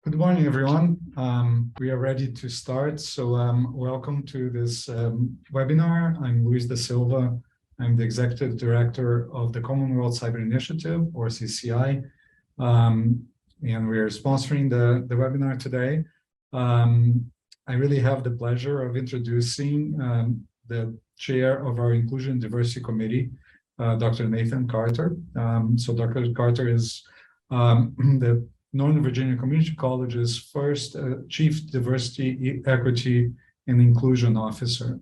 Good morning, everyone. We are ready to start. So welcome to this webinar. I'm Luis da Silva. I'm the Executive Director of the Commonwealth Cyber Initiative, or CCI, and we're sponsoring the webinar today. I really have the pleasure of introducing the chair of our Inclusion and Diversity Committee, Dr. Nathan Carter. So Dr. Carter is the Northern Virginia Community College's first Chief Diversity, Equity, and Inclusion Officer.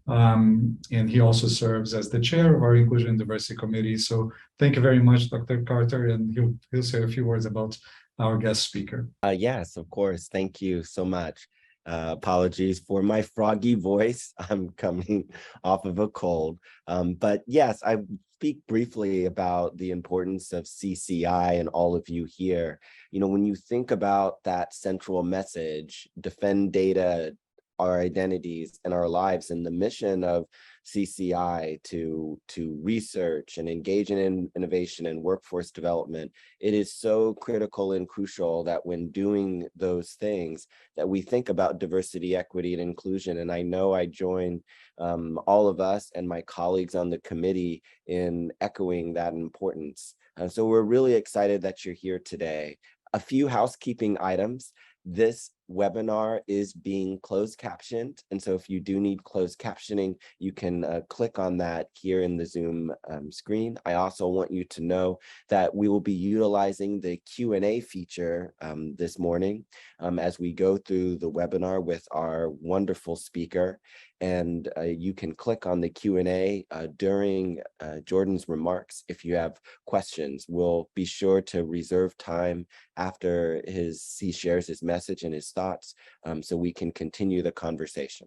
And he also serves as the chair of our Inclusion and Diversity Committee. So thank you very much, Dr. Carter, and he'll say a few words about our guest speaker. Yes, of course. Thank you so much. Apologies for my froggy voice. I'm coming off of a cold. But yes, I speak briefly about the importance of CCI and all of you here. You know, when you think about that central message, defend data, our identities and our lives, and the mission of CCI to research and engage in innovation and workforce development, it is so critical and crucial that when doing those things that we think about diversity, equity, and inclusion. And I know I join all of us and my colleagues on the committee in echoing that importance. So we're really excited that you're here today. A few housekeeping items. This webinar is being closed captioned. And so if you do need closed captioning, you can click on that here in the Zoom screen. I also want you to know that we will be utilizing the Q&A feature this morning as we go through the webinar with our wonderful speaker. And you can click on the Q&A during Jordan's remarks if you have questions. We'll be sure to reserve time after he shares his message and his thoughts so we can continue the conversation.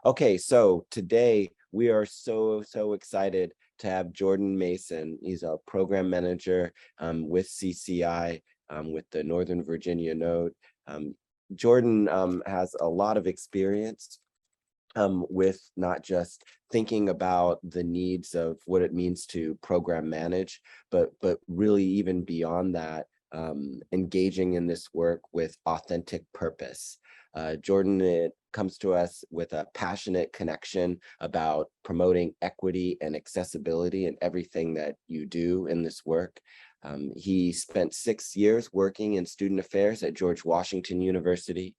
Okay, so today we are so excited to have Jordan Mason. He's a program manager with CCI with the Northern Virginia node. Jordan has a lot of experience with not just thinking about the needs of what it means to program manage, but really even beyond that, engaging in this work with authentic purpose. Jordan comes to us with a passionate connection about promoting equity and accessibility in everything that you do in this work. He spent 6 years working in student affairs at George Washington University,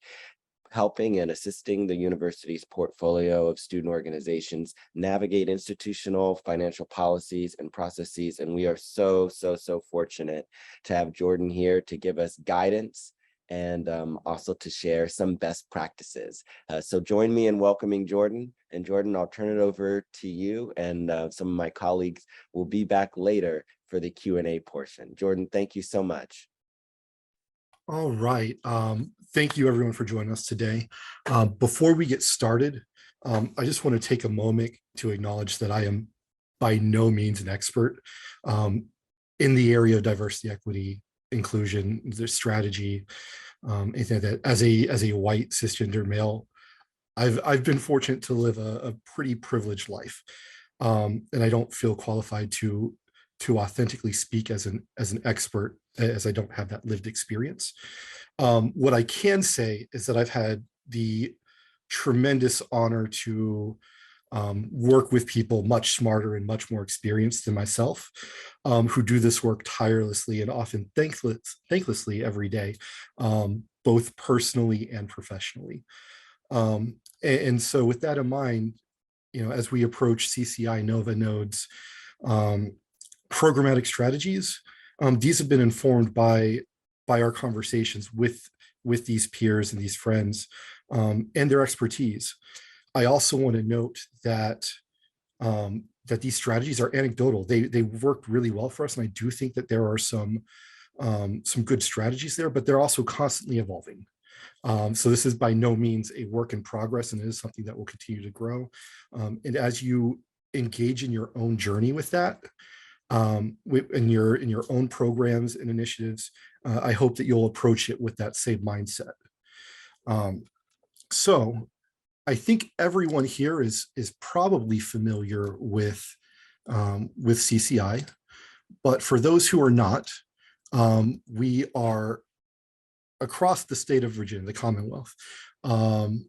helping and assisting the university's portfolio of student organizations navigate institutional financial policies and processes. And we are so fortunate to have Jordan here to give us guidance and also to share some best practices. So join me in welcoming Jordan. And Jordan, I'll turn it over to you, and some of my colleagues will be back later for the Q&A portion. Jordan, thank you so much. All right. Thank you, everyone, for joining us today. Before we get started, I just want to take a moment to acknowledge that I am by no means an expert in the area of diversity, equity, inclusion, the strategy, anything like that. As a white cisgender male, I've been fortunate to live a pretty privileged life, and I don't feel qualified to authentically speak as an expert, as I don't have that lived experience. What I can say is that I've had the tremendous honor to work with people much smarter and much more experienced than myself, who do this work tirelessly and often thanklessly every day, both personally and professionally. And so with that in mind, you know, as we approach CCI Nova nodes, programmatic strategies, these have been informed by our conversations with these peers and these friends and their expertise. I also want to note that that these strategies are anecdotal. They work really well for us, and I do think that there are some good strategies there, but they're also constantly evolving. So this is by no means a work in progress, and it is something that will continue to grow. And as you engage in your own journey with that, in your own programs and initiatives, I hope that you'll approach it with that same mindset. So I think everyone here is probably familiar with CCI, but for those who are not, we are across the state of Virginia, the Commonwealth.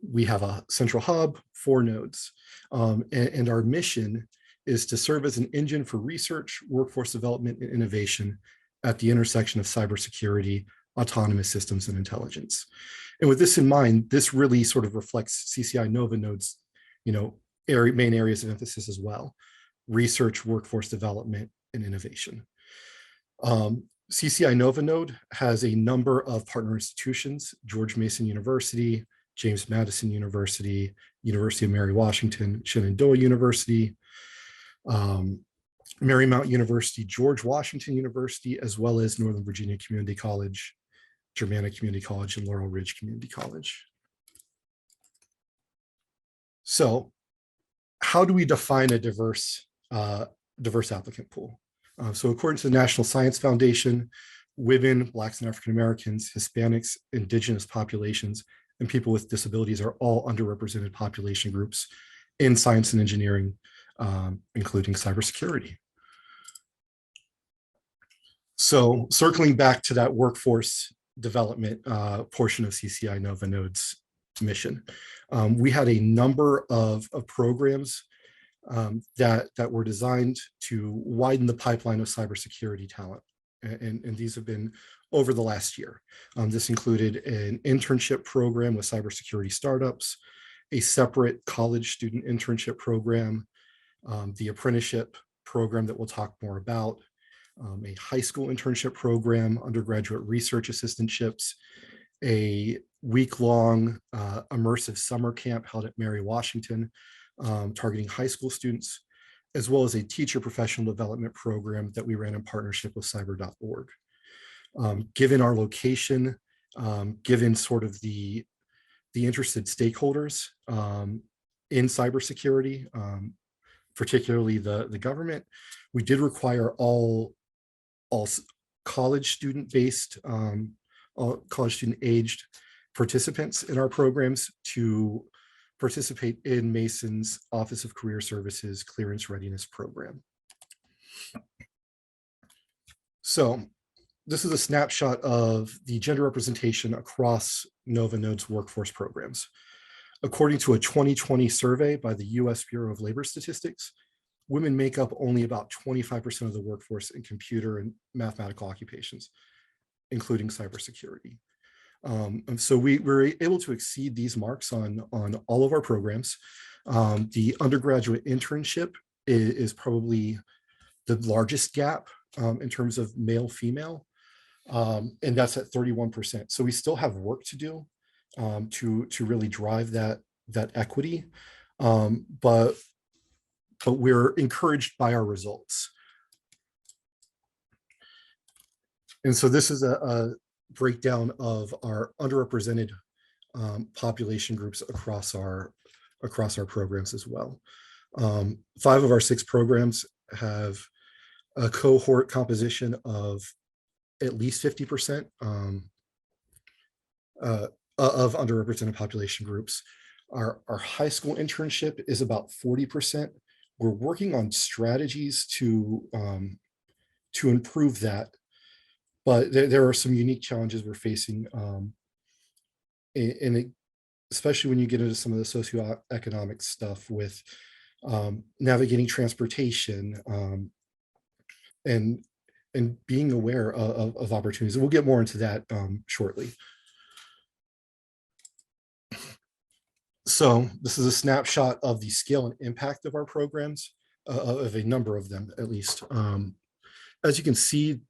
We have a central hub, 4 nodes, and our mission is to serve as an engine for research, workforce development, and innovation at the intersection of cybersecurity, autonomous systems, and intelligence. And with this in mind, this really sort of reflects CCI Nova Node's, main areas of emphasis as well: research, workforce development, and innovation. CCI Nova Node has a number of partner institutions: George Mason University, James Madison University, University of Mary Washington, Shenandoah University, Marymount University, George Washington University, as well as Northern Virginia Community College, Germanna Community College, and Laurel Ridge Community College. So how do we define a diverse applicant pool? So according to the National Science Foundation, women, Blacks and African Americans, Hispanics, indigenous populations, and people with disabilities are all underrepresented population groups in science and engineering, including cybersecurity. So circling back to that workforce development portion of CCI Nova Node's mission, we had a number of programs that were designed to widen the pipeline of cybersecurity talent. And these have been over the last year. This included an internship program with cybersecurity startups, a separate college student internship program, the apprenticeship program that we'll talk more about, a high school internship program, undergraduate research assistantships, a week-long immersive summer camp held at Mary Washington, targeting high school students, as well as a teacher professional development program that we ran in partnership with cyber.org. Given our location, given sort of the interested stakeholders in cybersecurity, particularly the government, we did require all college student-based, all college student-aged participants in our programs to participate in Mason's Office of Career Services Clearance Readiness Program. So this is a snapshot of the gender representation across Nova Node's workforce programs. According to a 2020 survey by the US Bureau of Labor Statistics, women make up only about 25% of the workforce in computer and mathematical occupations, including cybersecurity. And so we were able to exceed these marks on all of our programs. The undergraduate internship is probably the largest gap in terms of male-female, and that's at 31%. So we still have work to do to really drive that equity, but we're encouraged by our results. And so this is a breakdown of our underrepresented population groups across our programs as well. 5 of our 6 programs have a cohort composition of at least 50% of underrepresented population groups. Our high school internship is about 40%. We're working on strategies to improve that, but there are some unique challenges we're facing, especially when you get into some of the socioeconomic stuff with navigating transportation and being aware of opportunities. We'll get more into that shortly. So this is a snapshot of the scale and impact of our programs, of a number of them at least. As you can see,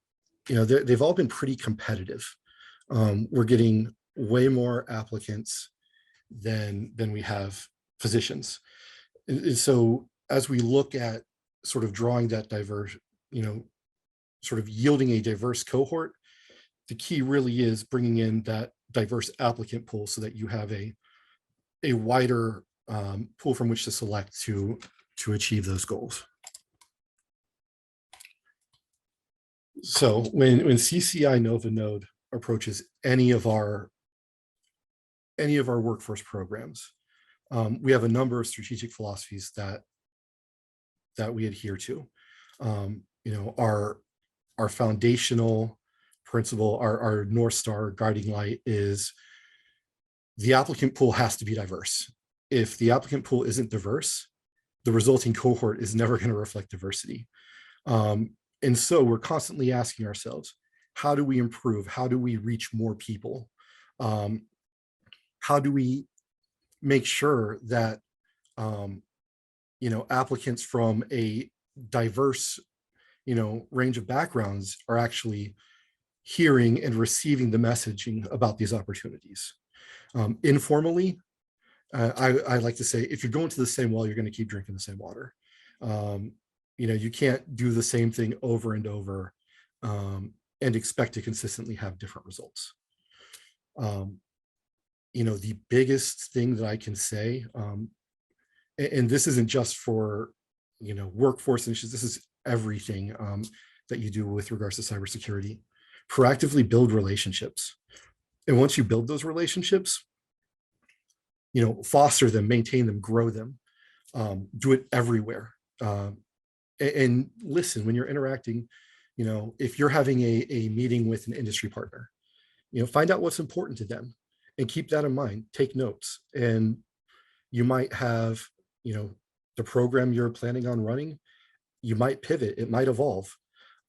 they've all been pretty competitive. We're getting way more applicants than we have positions. And so as we look at sort of drawing that diverse, sort of yielding a diverse cohort, the key really is bringing in that diverse applicant pool so that you have a wider pool from which to select to achieve those goals. So when CCI Nova Node approaches any of our workforce programs, we have a number of strategic philosophies that we adhere to. Our foundational principle, our North Star guiding light is the applicant pool has to be diverse. If the applicant pool isn't diverse, the resulting cohort is never going to reflect diversity. And so we're constantly asking ourselves, how do we improve? How do we reach more people? How do we make sure that applicants from a diverse range of backgrounds are actually hearing and receiving the messaging about these opportunities? Informally, I like to say, if you're going to the same well, you're going to keep drinking the same water. You can't do the same thing over and over and expect to consistently have different results. The biggest thing that I can say, and this isn't just for workforce initiatives, this is everything that you do with regards to cybersecurity. Proactively build relationships, and once you build those relationships, foster them, maintain them, grow them. Do it everywhere, and listen when you're interacting. If you're having a meeting with an industry partner, find out what's important to them and keep that in mind. Take notes, and you might have the program you're planning on running, you might pivot, it might evolve,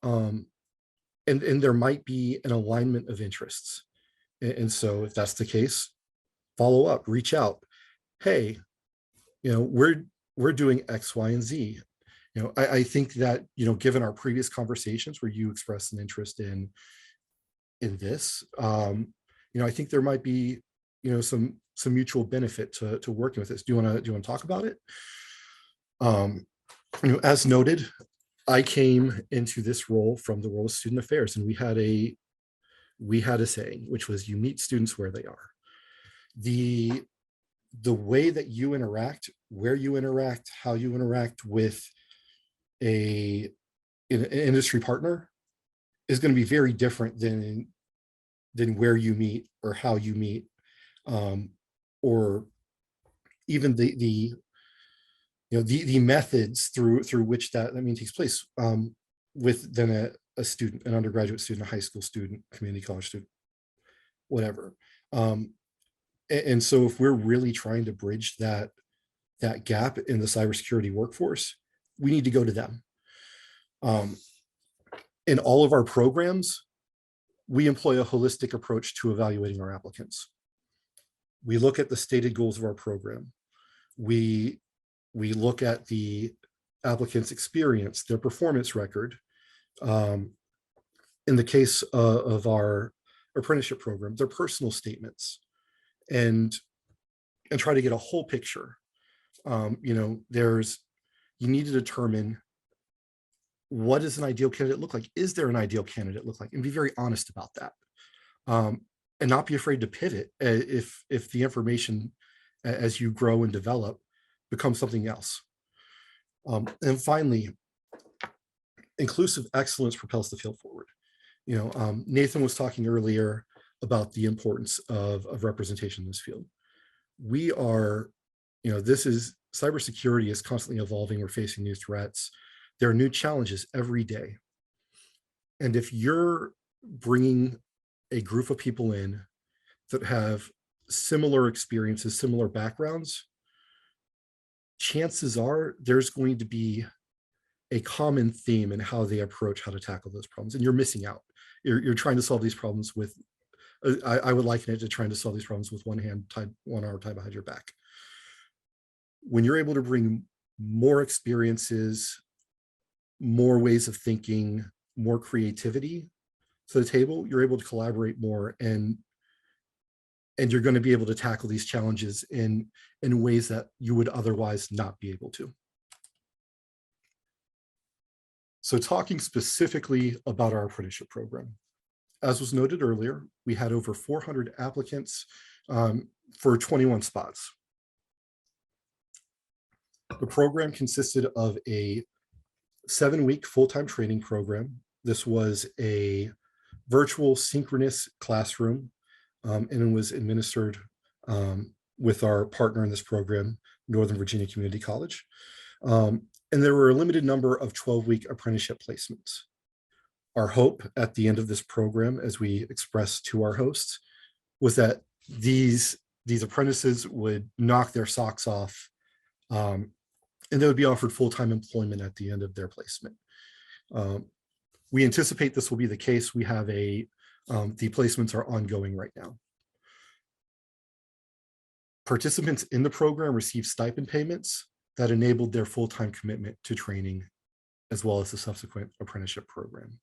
and there might be an alignment of interests. And so if that's the case, follow up, reach out. Hey, we're doing X, Y, and Z. I think that given our previous conversations where you expressed an interest in this, I think there might be some mutual benefit to working with this. Do you want to talk about it? As noted, I came into this role from the world of student affairs, and we had a saying, which was, you meet students where they are. The way that you interact, where you interact, how you interact with an industry partner is going to be very different than where you meet or how you meet, or even the methods through which that meeting takes place with then a student, an undergraduate student, a high school student, community college student, whatever. And so if we're really trying to bridge that gap in the cybersecurity workforce, we need to go to them. In all of our programs, we employ a holistic approach to evaluating our applicants. We look at the stated goals of our program. We look at the applicant's experience, their performance record. In the case of our apprenticeship program, their personal statements, and try to get a whole picture. You need to determine, what does an ideal candidate look like? Is there an ideal candidate look like? And be very honest about that. And not be afraid to pivot if the information as you grow and develop becomes something else. And finally, inclusive excellence propels the field forward. Nathan was talking earlier about the importance of representation in this field. We are, cybersecurity is constantly evolving. We're facing new threats. There are new challenges every day. And if you're bringing a group of people in that have similar experiences, similar backgrounds, chances are there's going to be a common theme in how they approach how to tackle those problems. And you're missing out. You're trying to solve these problems with, I would liken it to trying to solve these problems with one arm tied behind your back. When you're able to bring more experiences, more ways of thinking, more creativity to the table, you're able to collaborate more, and you're going to be able to tackle these challenges in ways that you would otherwise not be able to. So talking specifically about our apprenticeship program, as was noted earlier, we had over 400 applicants for 21 spots. The program consisted of a 7-week full-time training program. This was a virtual synchronous classroom, and it was administered with our partner in this program, Northern Virginia Community College. And there were a limited number of 12-week apprenticeship placements. Our hope at the end of this program, as we expressed to our hosts, was that these apprentices would knock their socks off, and they would be offered full-time employment at the end of their placement. We anticipate this will be the case. We have the placements are ongoing right now. Participants in the program receive stipend payments that enabled their full-time commitment to training, as well as the subsequent apprenticeship program.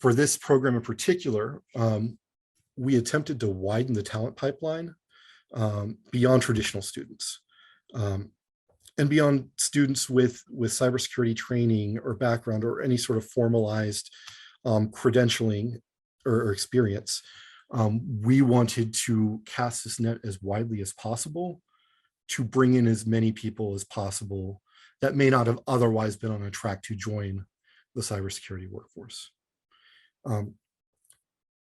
For this program in particular, we attempted to widen the talent pipeline beyond traditional students and beyond students with cybersecurity training or background or any sort of formalized credentialing or experience. We wanted to cast this net as widely as possible to bring in as many people as possible that may not have otherwise been on a track to join the cybersecurity workforce.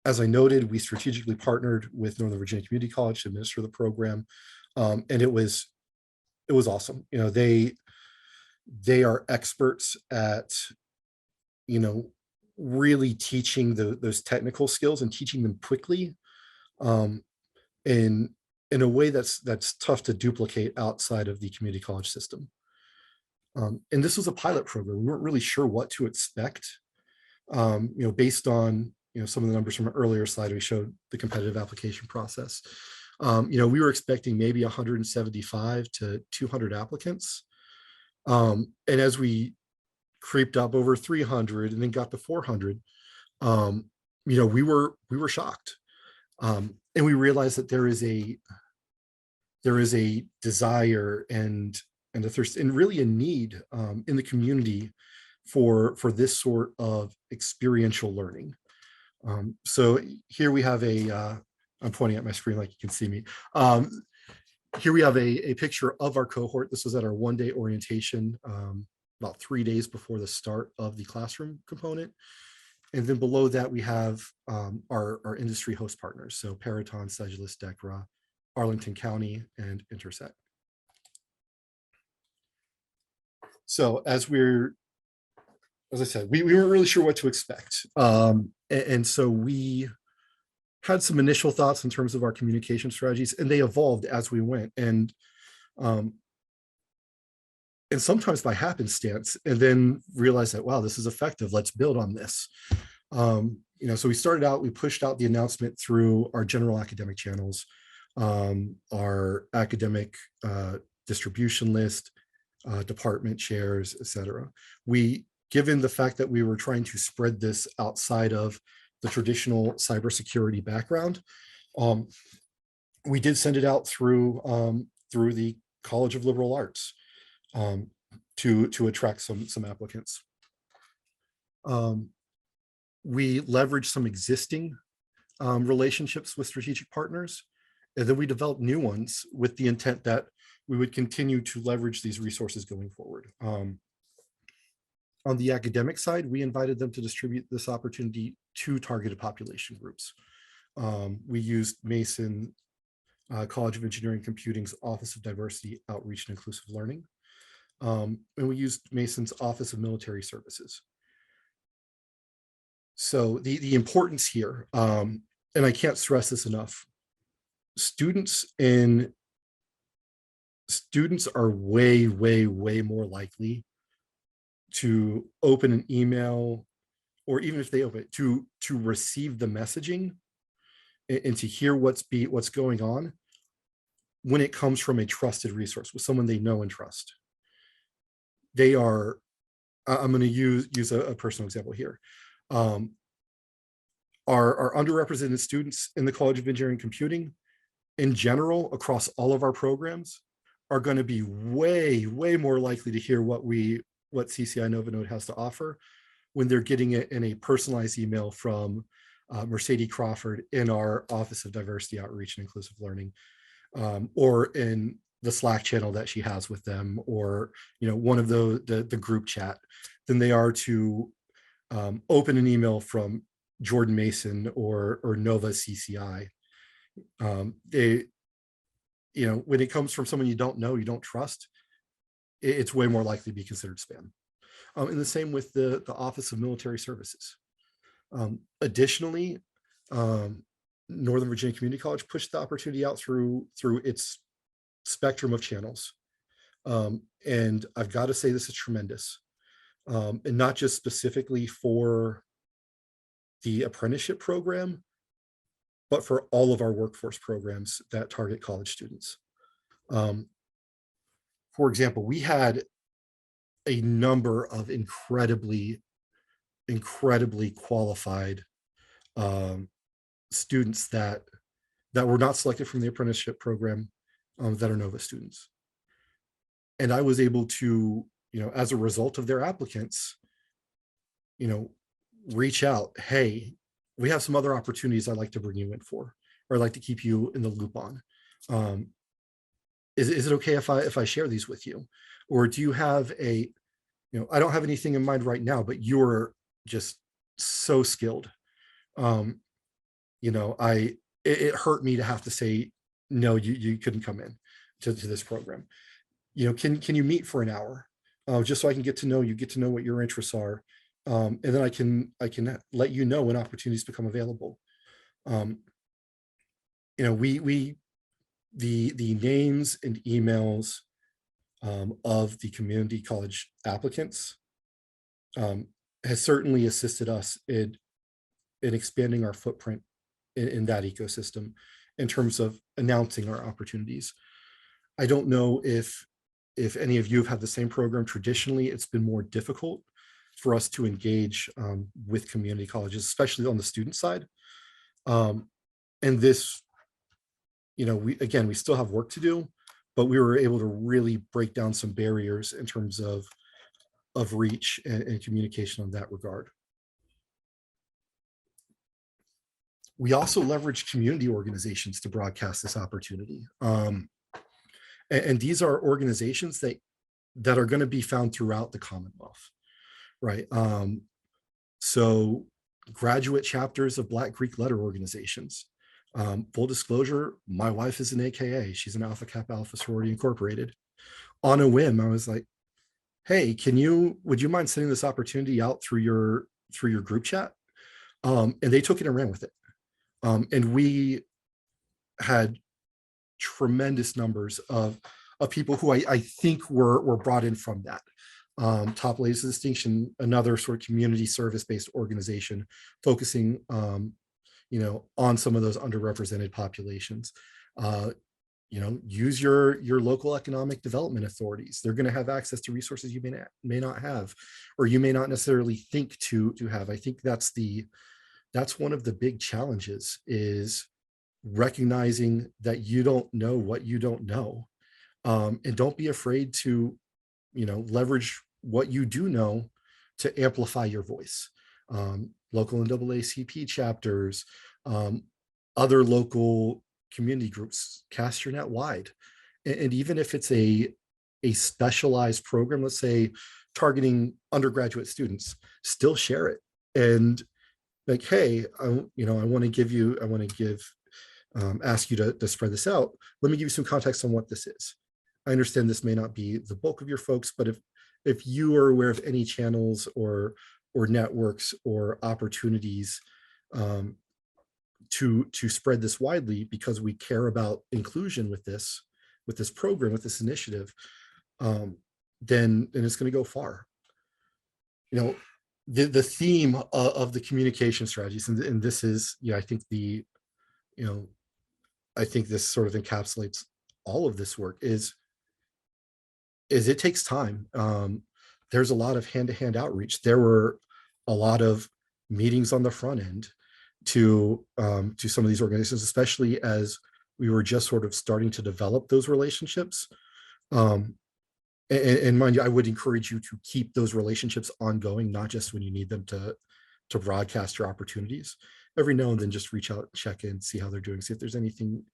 As I noted, we strategically partnered with Northern Virginia Community College to administer the program, and it was awesome. You know, they are experts at, you know, really teaching those technical skills and teaching them quickly, in a way that's tough to duplicate outside of the community college system. And this was a pilot program. We weren't really sure what to expect. You know, based on, you know, some of the numbers from an earlier slide, we showed the competitive application process. You know, we were expecting maybe 175 to 200 applicants. And as we creeped up over 300 and then got to 400, you know, we were shocked. And we realized that there is a desire and a thirst and really a need in the community for this sort of experiential learning. So here we have I'm pointing at my screen like you can see me. Here we have a picture of our cohort. This was at our one-day orientation, about 3 days before the start of the classroom component. And then below that, we have our industry host partners. So Peraton, Sedulous, DECRA, Arlington County, and Intersect. So as I said, we weren't really sure what to expect. And so we had some initial thoughts in terms of our communication strategies, and they evolved as we went. And sometimes by happenstance, and then realized that, wow, this is effective. Let's build on this. You know, so we started out, we pushed out the announcement through our general academic channels, our academic distribution list, department chairs, etc. Given the fact that we were trying to spread this outside of the traditional cybersecurity background, we did send it out through the College of Liberal Arts to attract some applicants. We leveraged some existing relationships with strategic partners, and then we developed new ones with the intent that we would continue to leverage these resources going forward. On the academic side, we invited them to distribute this opportunity to targeted population groups. We used Mason College of Engineering Computing's Office of Diversity, Outreach, and Inclusive Learning. And we used Mason's Office of Military Services. So the importance here, and I can't stress this enough, students are way more likely to open an email, or even if they open it, to receive the messaging and to hear what's going on when it comes from a trusted resource with someone they know and trust. They are, I'm going to use a personal example here. Our underrepresented students in the College of Engineering Computing, in general, across all of our programs, are going to be way more likely to hear what CCI Novinode has to offer when they're getting it in a personalized email from Mercedes Crawford in our Office of Diversity, Outreach, and Inclusive Learning, or in the Slack channel that she has with them, or one of the group chat, than they are to open an email from Jordan Mason or Nova CCI. When it comes from someone you don't know, you don't trust, it's way more likely to be considered spam. And the same with the Office of Military Services. Additionally, Northern Virginia Community College pushed the opportunity out through its spectrum of channels. And I've got to say this is tremendous. And not just specifically for the apprenticeship program, but for all of our workforce programs that target college students. For example, we had a number of incredibly qualified students that were not selected from the apprenticeship program, that are NOVA students. And I was able to, as a result of their applicants, reach out, hey, we have some other opportunities I'd like to bring you in for, or I'd like to keep you in the loop on. Is it okay if I share these with you? Or do you have I don't have anything in mind right now, but you're just so skilled. It hurt me to have to say, no, you couldn't come in to this program. Can you meet for an hour? Just so I can get to know you, get to know what your interests are. And then I can let you know when opportunities become available. The names and emails of the community college applicants has certainly assisted us in expanding our footprint in that ecosystem in terms of announcing our opportunities. I don't know if any of you have had the same program. Traditionally, it's been more difficult for us to engage with community colleges, especially on the student side. And this, we still have work to do, but we were able to really break down some barriers in terms of reach and communication on that regard. We also leverage community organizations to broadcast this opportunity. And these are organizations that are going to be found throughout the Commonwealth, right? So graduate chapters of Black Greek letter organizations. Full disclosure, my wife is an AKA. She's an Alpha Kappa Alpha Sorority Incorporated. On a whim, I was like, hey, would you mind sending this opportunity out through your group chat? And they took it and ran with it. And we had tremendous numbers of people who I think were brought in from that. Top Ladies of Distinction, another sort of community service-based organization focusing on some of those underrepresented populations. Use your local economic development authorities. They're going to have access to resources you may not have, or you may not necessarily think to have. I think that's one of the big challenges, is recognizing that you don't know what you don't know, and don't be afraid to leverage what you do know to amplify your voice. Local NAACP chapters, other local community groups, cast your net wide. And even if it's a specialized program, let's say targeting undergraduate students, still share it. And like, hey, I want to ask you to spread this out. Let me give you some context on what this is. I understand this may not be the bulk of your folks, but if you are aware of any channels or networks or opportunities to spread this widely, because we care about inclusion with this program, with this initiative, then it's going to go far. The theme of the communication strategies, and this is, I think I think this sort of encapsulates all of this work, is it takes time. There's a lot of hand-to-hand outreach. There were a lot of meetings on the front end to some of these organizations, especially as we were just sort of starting to develop those relationships. And mind you, I would encourage you to keep those relationships ongoing, not just when you need them to broadcast your opportunities. Every now and then, just reach out, check in, see how they're doing, see if there's anything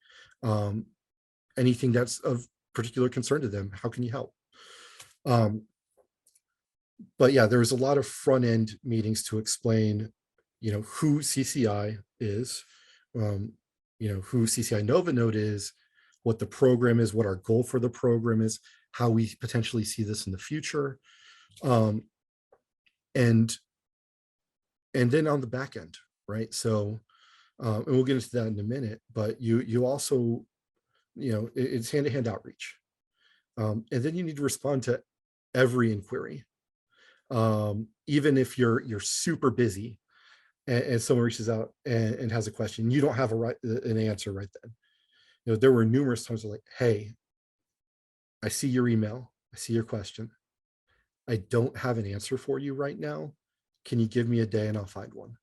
that's of particular concern to them. How can you help? But yeah, there was a lot of front end meetings to explain, who CCI is, who CCI Nova Node is, what the program is, what our goal for the program is, how we potentially see this in the future. and then on the back end, right? So, and we'll get into that in a minute, but you also, it's hand-to-hand outreach. And then you need to respond to every inquiry. Even if you're super busy and someone reaches out and has a question, you don't have an answer right then. There were numerous times like, hey, I see your email, I see your question. I don't have an answer for you right now. Can you give me a day and I'll find one?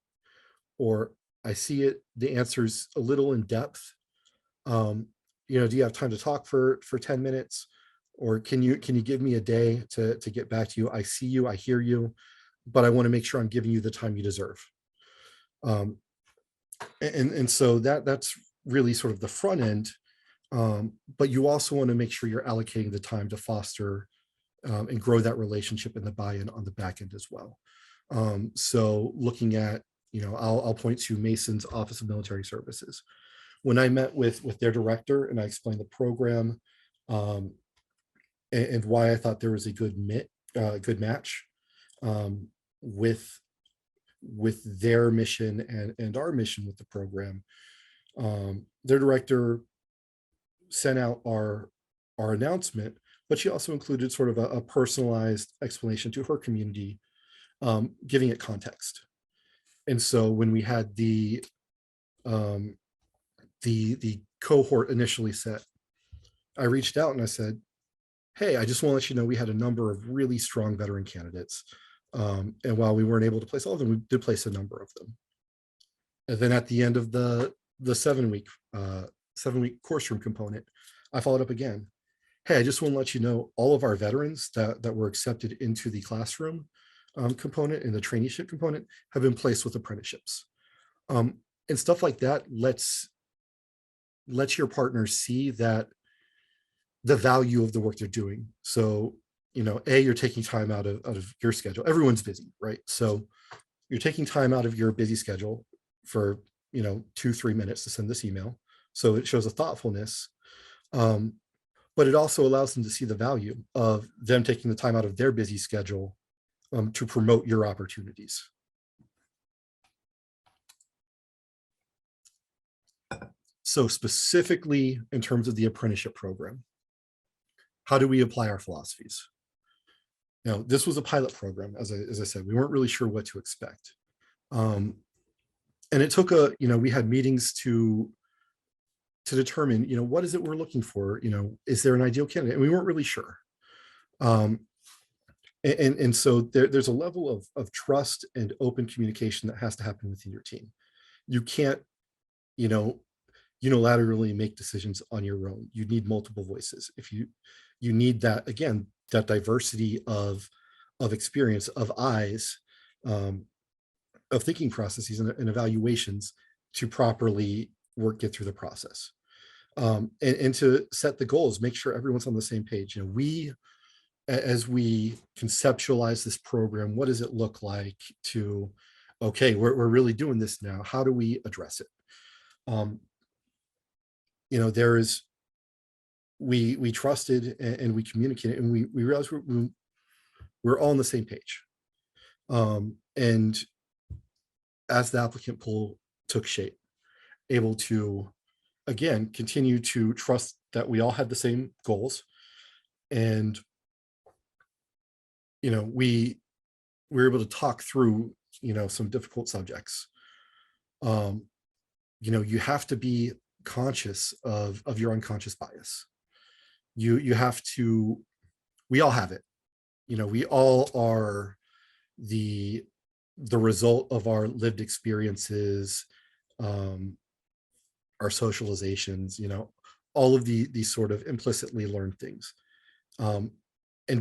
Or I see it, the answer's a little in depth. Do you have time to talk for 10 minutes? Or can you give me a day to get back to you? I see you, I hear you, but I want to make sure I'm giving you the time you deserve. And so that's really sort of the front end. But you also want to make sure you're allocating the time to foster and grow that relationship and the buy-in on the back end as well. So looking at, I'll point to Mason's Office of Military Services. When I met with their director and I explained the program and why I thought there was a good match with their mission and our mission with the program, their director sent out our announcement, but she also included sort of a personalized explanation to her community, giving it context. And so when we had the cohort initially set, I reached out and I said, hey, I just want to let you know we had a number of really strong veteran candidates. And while we weren't able to place all of them, we did place a number of them. And then at the end of the 7-week course room component, I followed up again. Hey, I just want to let you know all of our veterans that were accepted into the classroom component and the traineeship component have been placed with apprenticeships. And stuff like that lets your partners see that the value of the work they're doing. So, you're taking time out of your schedule. Everyone's busy, right? So you're taking time out of your busy schedule for, 2-3 minutes to send this email. So it shows a thoughtfulness, but it also allows them to see the value of them taking the time out of their busy schedule to promote your opportunities. So specifically in terms of the apprenticeship program, how do we apply our philosophies? Now, this was a pilot program, as I said, we weren't really sure what to expect. And it took we had meetings to determine, what is it we're looking for? Is there an ideal candidate? And we weren't really sure. And so there's a level of trust and open communication that has to happen within your team. You can't, unilaterally make decisions on your own. You need multiple voices. If you need that, again, that diversity of experience, of eyes, of thinking processes and evaluations to properly get through the process. And to set the goals, make sure everyone's on the same page. As we conceptualize this program, what does it look like to, okay, we're really doing this now. How do we address it? We trusted and we communicated and we realized we're all on the same page. And as the applicant pool took shape, able to, again, continue to trust that we all had the same goals. And, we were able to talk through, some difficult subjects. You have to be conscious of your unconscious bias. You have to, we all have it. We all are the result of our lived experiences, our socializations, all of these sort of implicitly learned things, and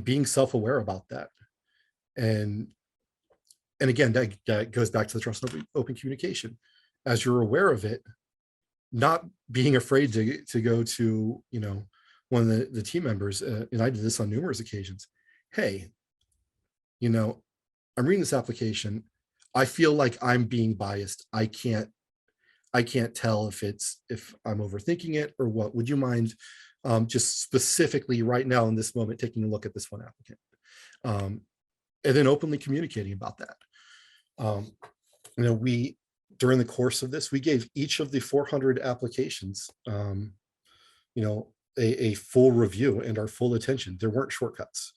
being self-aware about that. And again, that goes back to the trust and open communication. As you're aware of it, not being afraid to go to, one of the team members, and I did this on numerous occasions. Hey, I'm reading this application. I feel like I'm being biased. I can't tell if I'm overthinking it or what. Would you mind just specifically right now in this moment taking a look at this one applicant? and then openly communicating about that. We, during the course of this, we gave each of the 400 applications, a full review and our full attention. There weren't shortcuts.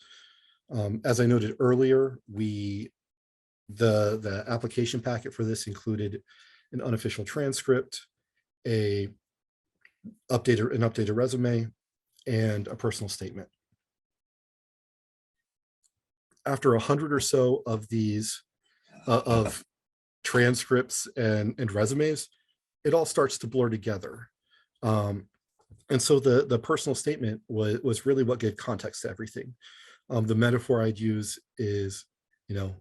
As I noted earlier, the application packet for this included an unofficial transcript, an updated resume, and a personal statement. After 100 or so of these of transcripts and resumes, it all starts to blur together. And so the personal statement was really what gave context to everything. The metaphor I'd use is, the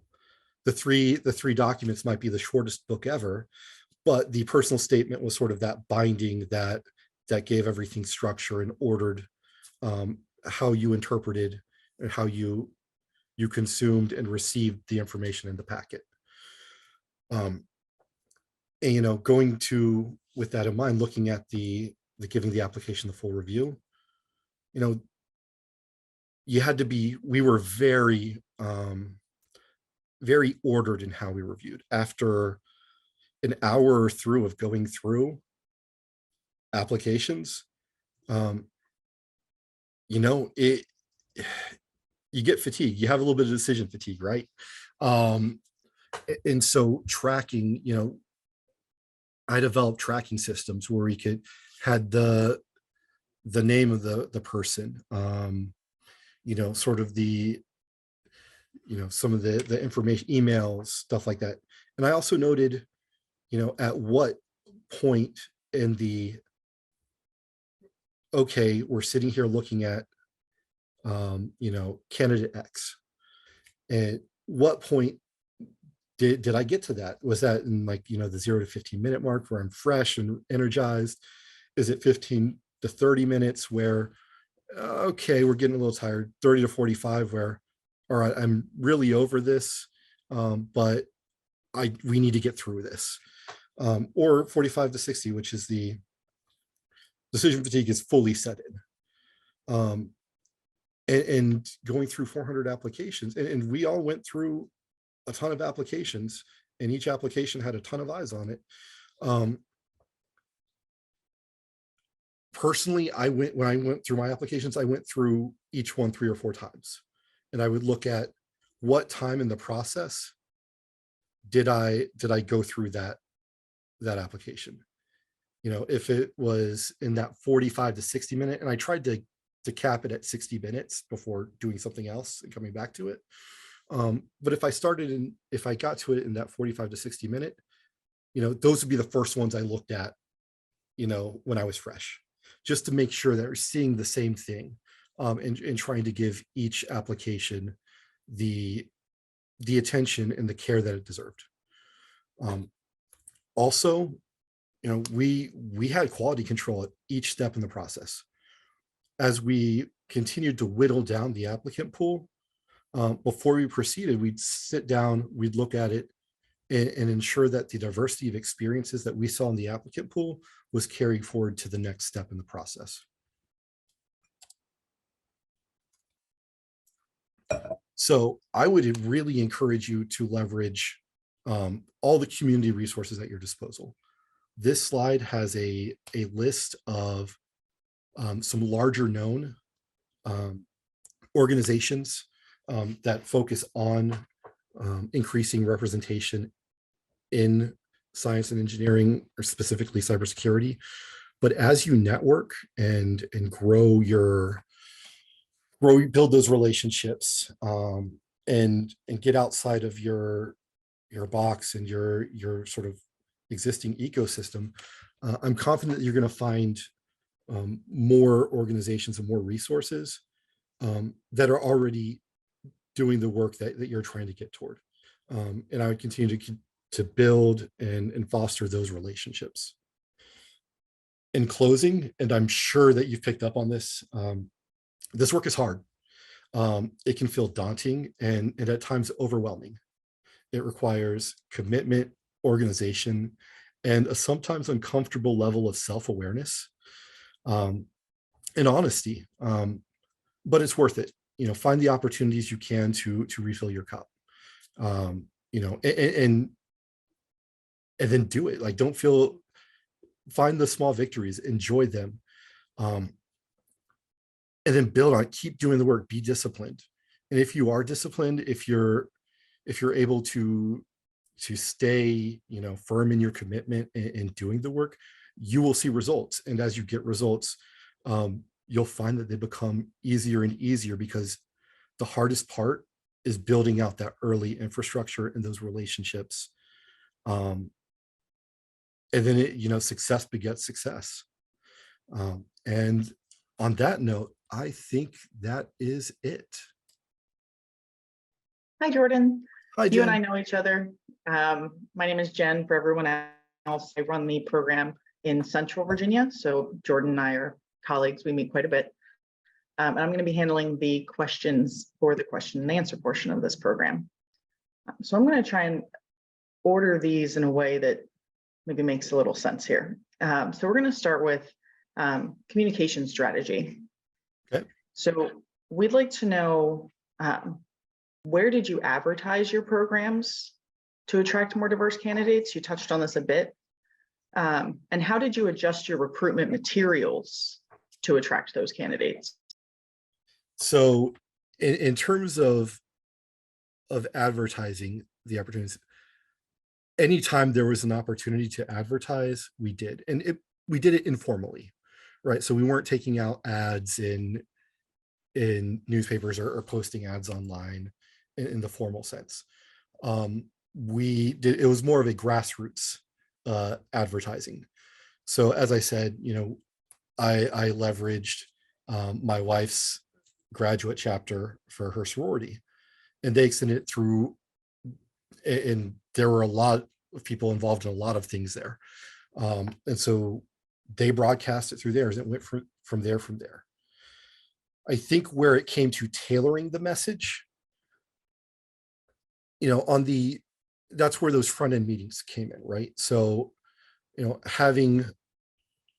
three documents might be the shortest book ever, but the personal statement was sort of that binding that gave everything structure and ordered how you interpreted and how you consumed and received the information in the packet. And going to, with that in mind, looking at the giving the application the full review, we were very very ordered in how we reviewed. After an hour through of going through applications, you get fatigued. You have a little bit of decision fatigue, right? And so tracking, I developed tracking systems where we had the name of the person, sort of the, some of the information, emails, stuff like that. And I also noted, at what point in okay, we're sitting here looking at, candidate X. At what point did I get to that? Was that in the 0 to 15 minute mark where I'm fresh and energized? Is it 15 to 30 minutes where, okay, we're getting a little tired, 30 to 45 where, all right, I'm really over this, but we need to get through this. Or 45 to 60, which is the decision fatigue is fully set in. And going through 400 applications, and we all went through a ton of applications, and each application had a ton of eyes on it. Personally, when I went through my applications, I went through each one 3 or 4 times, and I would look at what time in the process did I go through that application. If it was in that 45 to 60 minute, and I tried to cap it at 60 minutes before doing something else and coming back to it. But if I got to it in that 45 to 60 minute, those would be the first ones I looked at, when I was fresh, just to make sure that we're seeing the same thing, and trying to give each application the attention and the care that it deserved. Also, we had quality control at each step in the process. As we continued to whittle down the applicant pool, before we proceeded, we'd sit down, we'd look at it, and ensure that the diversity of experiences that we saw in the applicant pool was carried forward to the next step in the process. So I would really encourage you to leverage all the community resources at your disposal. This slide has a list of some larger known organizations that focus on increasing representation in science and engineering, or specifically cybersecurity. But as you network and build those relationships, and get outside of your box and your sort of existing ecosystem, I'm confident that you're going to find more organizations and more resources that are already doing the work that you're trying to get toward. And I would continue to build and foster those relationships. In closing, and I'm sure that you've picked up on this, this work is hard. It can feel daunting and at times overwhelming. It requires commitment, organization, and a sometimes uncomfortable level of self-awareness, and honesty. But it's worth it. find the opportunities you can to refill your cup. And then do it. Like, find the small victories, enjoy them, and then build on it. Keep doing the work. Be disciplined. And if you are disciplined, if you're able to stay, firm in your commitment and doing the work, you will see results. And as you get results, you'll find that they become easier and easier, because the hardest part is building out that early infrastructure and those relationships. And then success begets success. And on that note, I think that is it. Hi, Jordan. Hi, Jen. You and I know each other. My name is Jen. For everyone else, I run the program in Central Virginia. So Jordan and I are colleagues. We meet quite a bit. And I'm going to be handling the questions for the question and answer portion of this program. So I'm going to try and order these in a way that maybe makes a little sense here. So we're going to start with communication strategy. Okay. So we'd like to know, where did you advertise your programs to attract more diverse candidates? You touched on this a bit. And how did you adjust your recruitment materials to attract those candidates? So in terms of advertising the opportunities, anytime there was an opportunity to advertise, we did. And we did it informally, right? So we weren't taking out ads in newspapers or posting ads online in the formal sense. It was more of a grassroots advertising. So as I said, I leveraged my wife's graduate chapter for her sorority, and they extended it through, and there were a lot of people involved in a lot of things there. And so they broadcast it through theirs, and it went from there. I think where it came to tailoring the message, that's where those front end meetings came in, right? So, having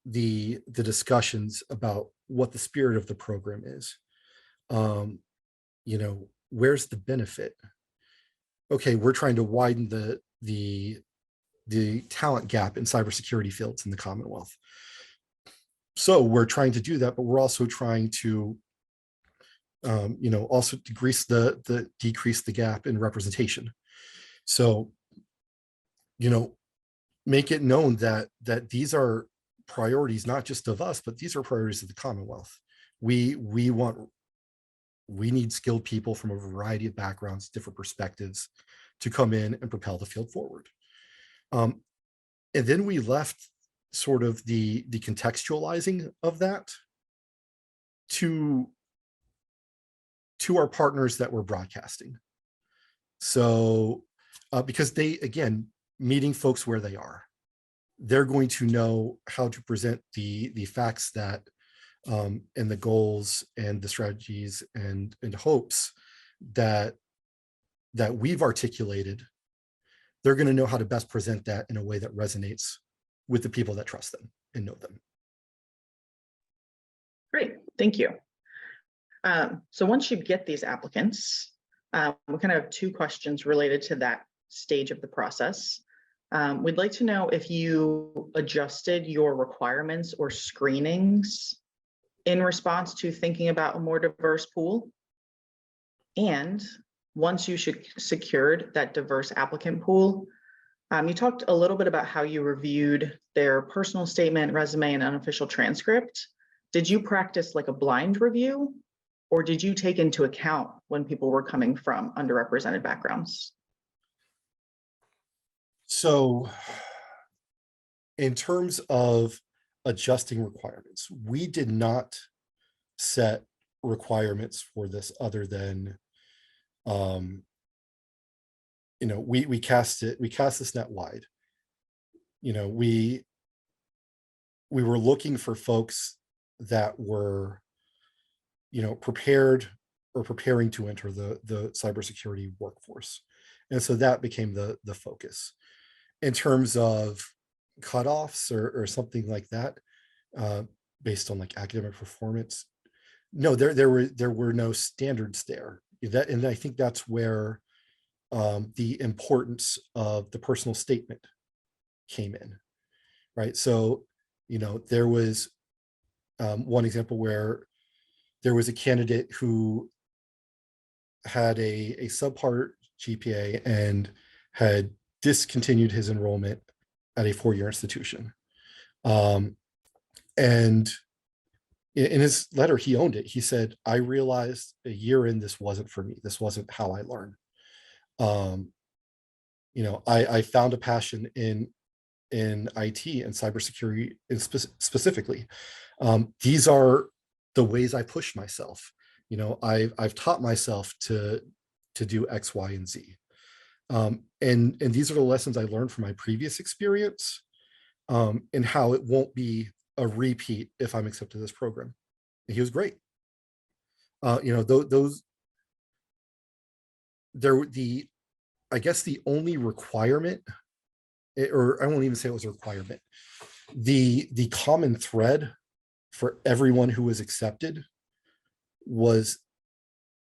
the discussions about what the spirit of the program is, where's the benefit? Okay, we're trying to widen the talent gap in cybersecurity fields in the Commonwealth. So we're trying to do that, but we're also trying to, also decrease the gap in representation. So, make it known that these are priorities, not just of us, but these are priorities of the Commonwealth. We need skilled people from a variety of backgrounds, different perspectives, to come in and propel the field forward. And then we left sort of the contextualizing of that to our partners that were broadcasting. So, because they, again, meeting folks where they are, they're going to know how to present the facts that and the goals and the strategies and hopes that we've articulated. They're going to know how to best present that in a way that resonates with the people that trust them and know them. Great, thank you. So once you get these applicants, we kind of have two questions related to that stage of the process. We'd like to know if you adjusted your requirements or screenings in response to thinking about a more diverse pool. And once you secured that diverse applicant pool, you talked a little bit about how you reviewed their personal statement, resume, and unofficial transcript. Did you practice like a blind review, or did you take into account when people were coming from underrepresented backgrounds? So in terms of adjusting requirements, we did not set requirements for this other than, we cast this net wide. We were looking for folks that were, prepared or preparing to enter the cybersecurity workforce. And so that became the focus. In terms of cutoffs or something like that, based on like academic performance, No, there were no standards there. And I think that's where the importance of the personal statement came in, right? So, there was one example where there was a candidate who had a subpar GPA and had discontinued his enrollment at a four-year institution. And in his letter, he owned it. He said, I realized a year in, this wasn't for me. This wasn't how I learn. I found a passion in IT and cybersecurity specifically. These are the ways I push myself. I've taught myself to do X, Y, and Z. And these are the lessons I learned from my previous experience, and how it won't be a repeat if I'm accepted to this program. And he was great. I guess the only requirement, or I won't even say it was a requirement, the common thread for everyone who was accepted was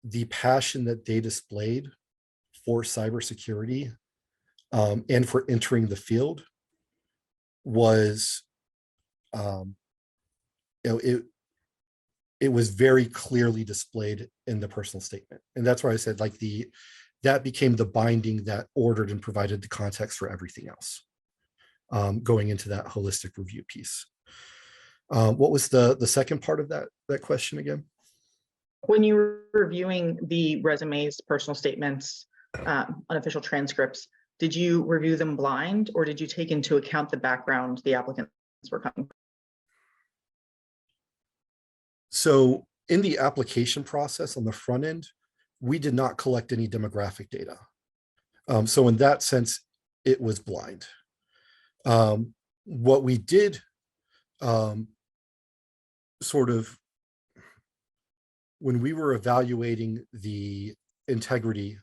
the passion that they displayed for cybersecurity, and for entering the field was, it was very clearly displayed in the personal statement. And that's why I said, like, that became the binding that ordered and provided the context for everything else, going into that holistic review piece. What was the second part of that question again? When you were reviewing the resumes, personal statements, unofficial transcripts, did you review them blind, or did you take into account the background the applicants were coming from? So in the application process on the front end, we did not collect any demographic data. So in that sense, it was blind. What we did, sort of, when we were evaluating the integrity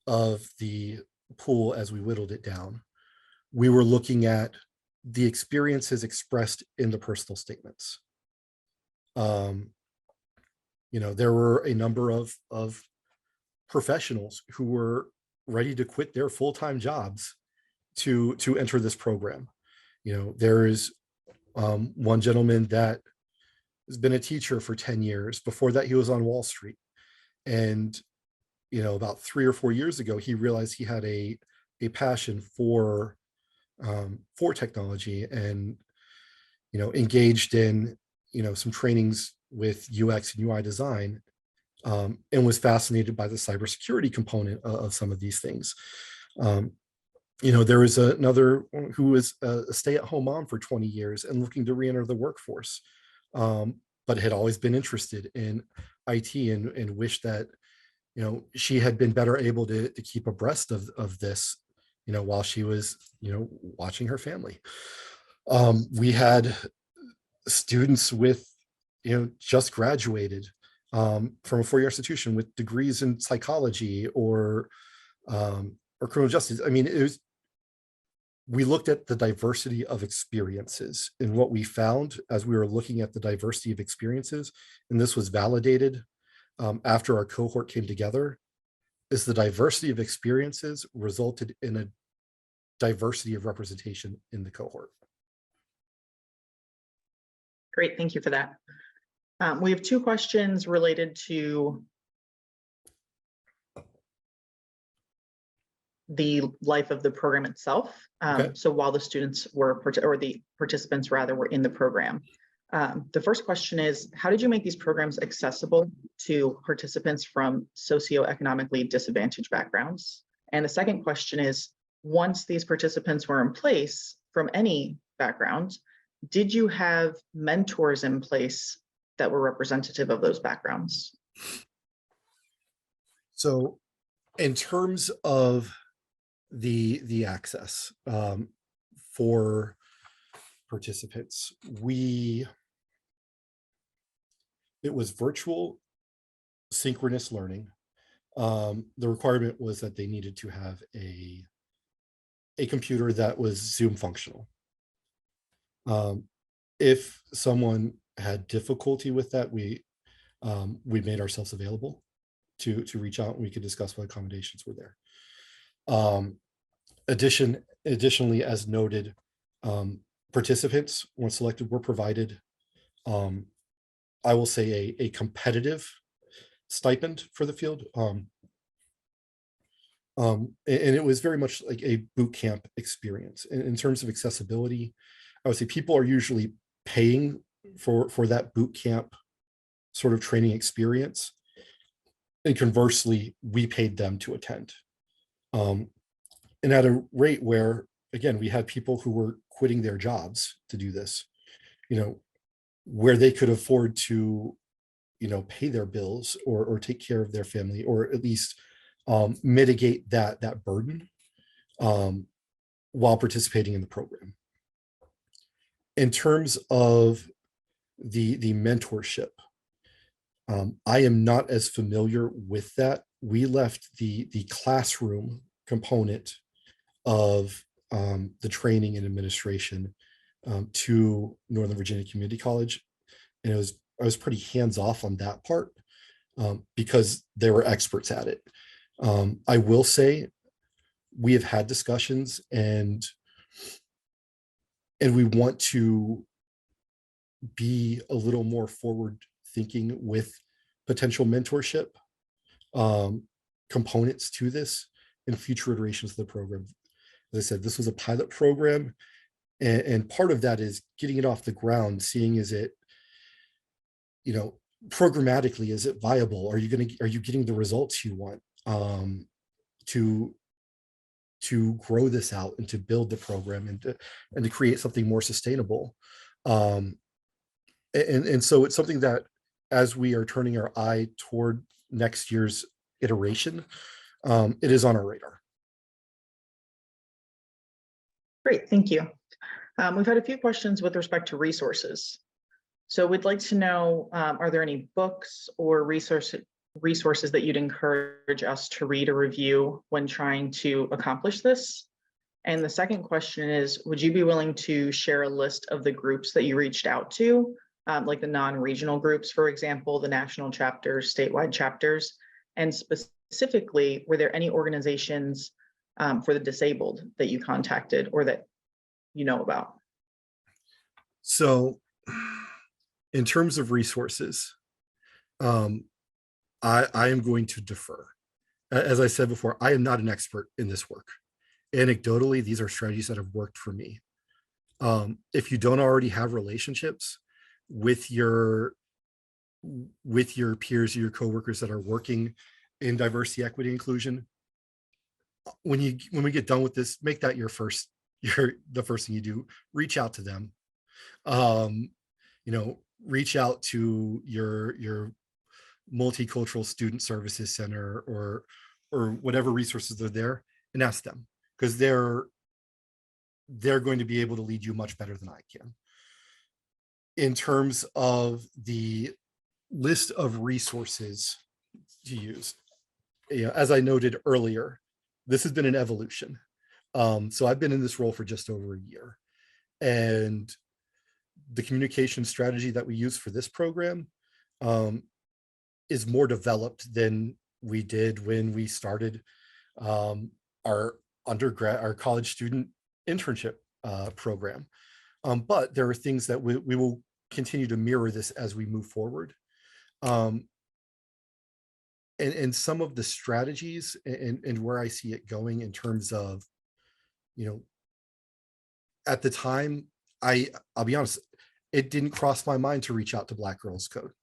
of the pool as we whittled it down, we were looking at the experiences expressed in the personal statements. There were a number of professionals who were ready to quit their full-time jobs to enter this program. There is one gentleman that has been a teacher for 10 years. Before that, he was on Wall Street. And, about 3 or 4 years ago, he realized he had a passion for technology, and, engaged in, some trainings with UX and UI design, and was fascinated by the cybersecurity component of some of these things. There was another who was a stay-at-home mom for 20 years and looking to re-enter the workforce, but had always been interested in IT and wished that, she had been better able to keep abreast of this, while she was, watching her family. We had students with, just graduated from a four-year institution with degrees in psychology or criminal justice. I mean, we looked at the diversity of experiences, and what we found as we were looking at the diversity of experiences, and this was validated after our cohort came together, is the diversity of experiences resulted in a diversity of representation in the cohort. Great, thank you for that. We have two questions related to the life of the program itself. Okay. So while the students were, or the participants rather, were in the program. The first question is, how did you make these programs accessible to participants from socioeconomically disadvantaged backgrounds? And the second question is, once these participants were in place from any background, did you have mentors in place that were representative of those backgrounds? So in terms of the access for participants, it was virtual synchronous learning. The requirement was that they needed to have a computer that was Zoom functional. If someone had difficulty with that, we made ourselves available to reach out, and we could discuss what accommodations were there. Additionally, as noted, participants, when selected, were provided, I will say, a competitive stipend for the field. And it was very much like a boot camp experience. In terms of accessibility, I would say people are usually paying for that boot camp sort of training experience. And conversely, we paid them to attend. And at a rate where, again, we had people who were quitting their jobs to do this, where they could afford to, pay their bills or take care of their family, or at least mitigate that burden while participating in the program. In terms of the mentorship, I am not as familiar with that. We left the classroom component of the training and administration to Northern Virginia Community College, and I was pretty hands off on that part because they were experts at it. I will say we have had discussions, and we want to be a little more forward thinking with potential mentorship components to this in future iterations of the program. As I said, this was a pilot program, and part of that is getting it off the ground, seeing is it, programmatically, is it viable? Are you getting the results you want to grow this out and to build the program and to create something more sustainable? And so it's something that, as we are turning our eye toward next year's iteration, it is on our radar. Great, thank you. We've had a few questions with respect to resources. So we'd like to know, are there any books or resources that you'd encourage us to read or review when trying to accomplish this? And the second question is, would you be willing to share a list of the groups that you reached out to, like the non-regional groups, for example, the national chapters, statewide chapters, and specifically, were there any organizations for the disabled that you contacted or that you know about? So in terms of resources, I am going to defer. As I said before, I am not an expert in this work. Anecdotally, these are strategies that have worked for me. If you don't already have relationships with your peers, your coworkers that are working in diversity, equity, inclusion, when we get done with this, make that the first thing you do. Reach out to them. Reach out to your multicultural student services center or whatever resources are there, and ask them, because they're going to be able to lead you much better than I can. In terms of the list of resources to use, as I noted earlier, this has been an evolution. So I've been in this role for just over a year, and the communication strategy that we use for this program is more developed than we did when we started our college student internship program. But there are things that we will continue to mirror this as we move forward. And some of the strategies and where I see it going in terms of, at the time, I'll be honest, it didn't cross my mind to reach out to Black Girls Code,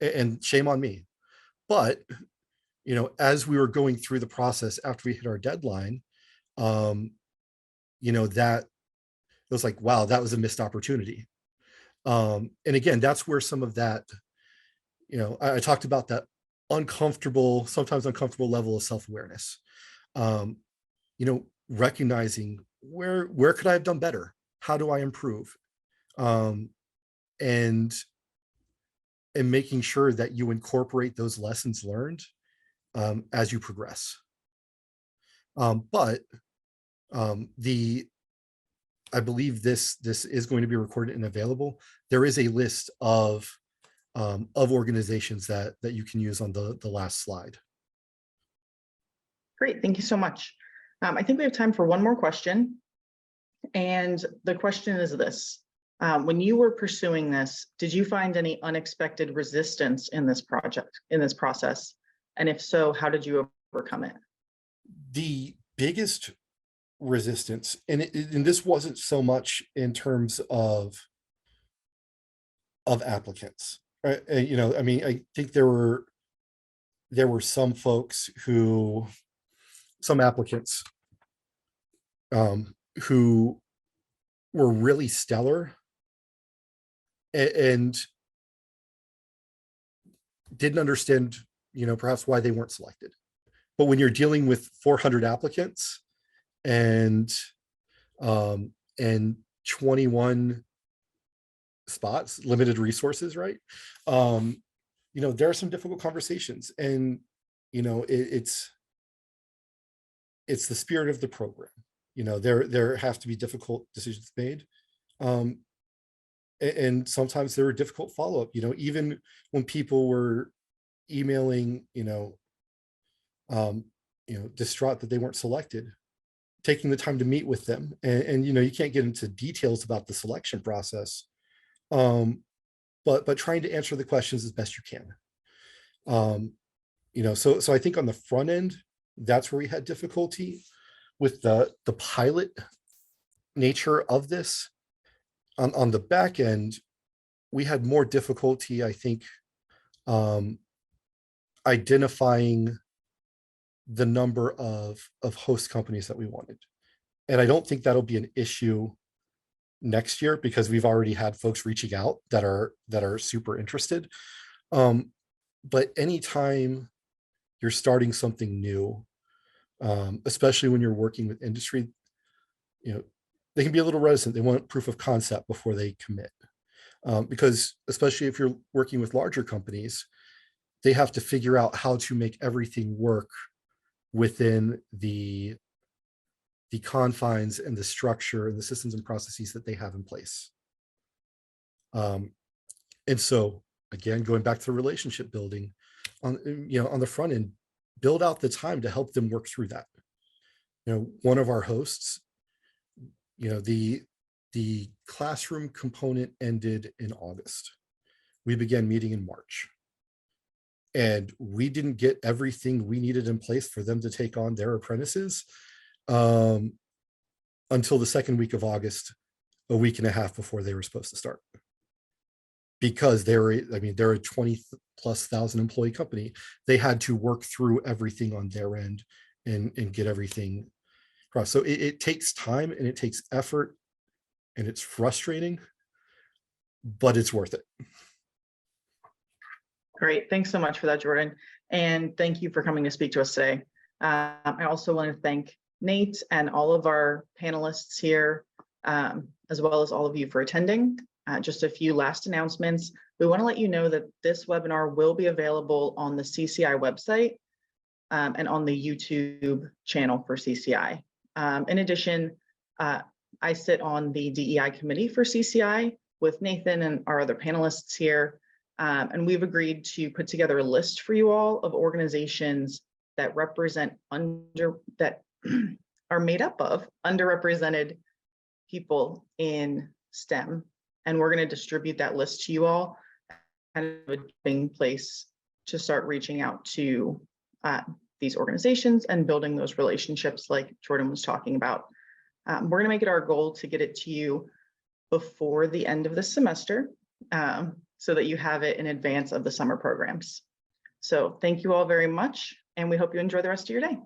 and shame on me. But, as we were going through the process after we hit our deadline, that it was like, wow, that was a missed opportunity. And again, that's where some of that, I talked about that sometimes uncomfortable level of self-awareness, recognizing where could I have done better? How do I improve? And making sure that you incorporate those lessons learned as you progress. But I believe this is going to be recorded and available. There is a list of of organizations that you can use on the last slide. Great, thank you so much. I think we have time for one more question. And the question is this. When you were pursuing this, did you find any unexpected resistance in this process? And if so, how did you overcome it? The biggest resistance, and this wasn't so much in terms of applicants. You know, I mean, I think there were some folks some applicants who were really stellar and didn't understand, you know, perhaps why they weren't selected. But when you're dealing with 400 applicants and 21 spots, limited resources, right? You know, there are some difficult conversations, and you know, it's the spirit of the program. You know, there have to be difficult decisions made, and sometimes there were difficult follow-up. You know, even when people were emailing, distraught that they weren't selected, taking the time to meet with them, and you know, you can't get into details about the selection process, but trying to answer the questions as best you can. You know, so I think on the front end, that's where we had difficulty with the pilot nature of this. On the back end, we had more difficulty, I think, identifying the number of host companies that we wanted. And I don't think that'll be an issue next year, because we've already had folks reaching out that are super interested. But anytime you're starting something new, especially when you're working with industry, you know, they can be a little reticent. They want proof of concept before they commit, because especially if you're working with larger companies, they have to figure out how to make everything work within the confines and the structure and the systems and processes that they have in place. And so again, going back to relationship building on the front end, build out the time to help them work through that. You know, one of our hosts, you know, the classroom component ended in August. We began meeting in March, and we didn't get everything we needed in place for them to take on their apprentices until the second week of August, a week and a half before they were supposed to start. Because they're a 20,000+ employee company. They had to work through everything on their end and get everything across. So it takes time and it takes effort, and it's frustrating, but it's worth it. Great, thanks so much for that, Jordan. And thank you for coming to speak to us today. I also want to thank Nate and all of our panelists here, as well as all of you for attending. Just a few last announcements. We want to let you know that this webinar will be available on the CCI website and on the YouTube channel for CCI. In addition, I sit on the DEI committee for CCI with Nathan and our other panelists here. And we've agreed to put together a list for you all of organizations that that are made up of underrepresented people in STEM. And we're going to distribute that list to you all and a place to start reaching out to these organizations and building those relationships like Jordan was talking about. We're going to make it our goal to get it to you before the end of the semester, so that you have it in advance of the summer programs. So thank you all very much, and we hope you enjoy the rest of your day.